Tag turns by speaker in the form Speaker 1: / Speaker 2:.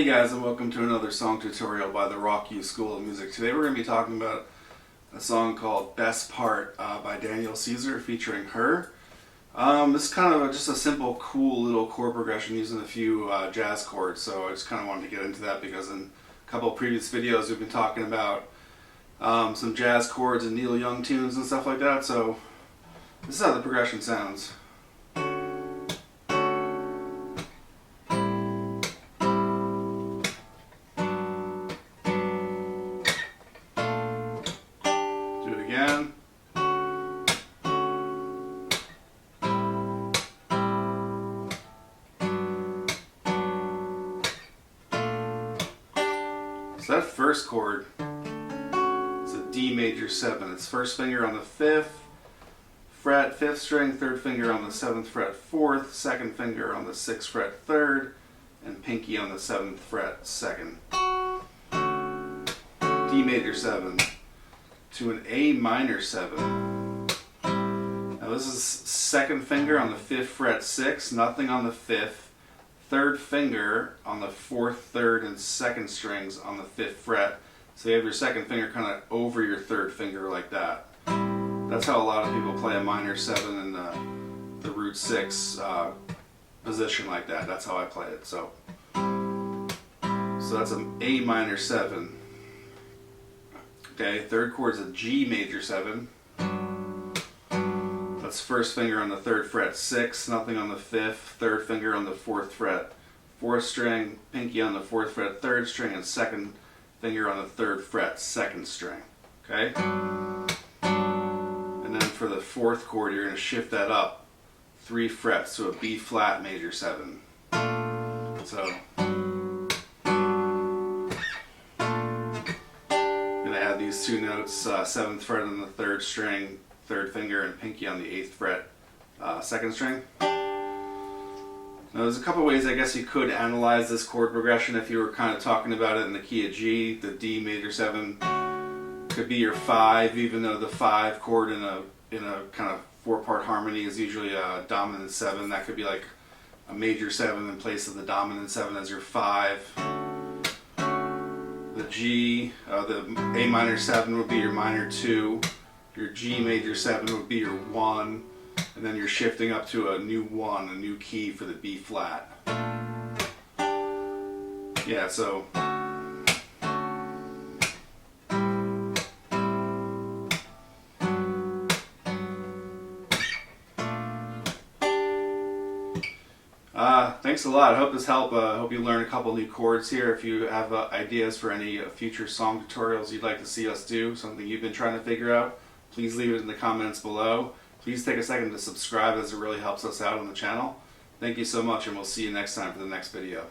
Speaker 1: Hey guys, and welcome to another song tutorial by the Rock U School of Music. Today we're going to be talking about a song called Best Part by Daniel Caesar featuring Her. This is kind of just a simple, cool little chord progression using a few jazz chords, so I just kind of wanted to get into that because in a couple of previous videos we've been talking about some jazz chords and Neil Young tunes and stuff like that, so this is how the progression sounds. Do it again. So that first chord is a D major 7. It's first finger on the 5th fret, 5th string, third finger on the 7th fret, 4th, second finger on the 6th fret, 3rd, and pinky on the 7th fret, 2nd. D major 7 to an A minor 7. Now this is second finger on the 5th fret, 6, nothing on the 5th, third finger on the 4th, 3rd, and 2nd strings on the 5th fret. So you have your second finger kind of over your third finger like that. That's how a lot of people play a minor 7 in the root 6 position like that. That's how I play it. So that's an A minor 7. Okay, third chord is a G major 7. That's first finger on the 3rd fret, 6, nothing on the 5th, third finger on the 4th fret, 4th string, pinky on the 4th fret, 3rd string, and second finger on the 3rd fret, 2nd string. Okay? And then for the 4th chord, you're going to shift that up 3 frets to a B flat major 7. So these two notes, 7th fret on the 3rd string, 3rd finger, and pinky on the 8th fret, 2nd string. Now there's a couple ways I guess you could analyze this chord progression if you were kind of talking about it in the key of G. The D major 7 could be your 5, even though the 5 chord in a kind of 4-part harmony is usually a dominant 7. That could be like a major 7 in place of the dominant 7 as your 5. The G, the A minor 7 would be your minor 2, your G major 7 would be your 1, and then you're shifting up to a new 1, a new key for the B flat. Yeah, so thanks a lot. I hope this helped. I hope you learn a couple new chords here. If you have ideas for any future song tutorials you'd like to see us do, something you've been trying to figure out, please leave it in the comments below. Please take a second to subscribe as it really helps us out on the channel. Thank you so much, and we'll see you next time for the next video.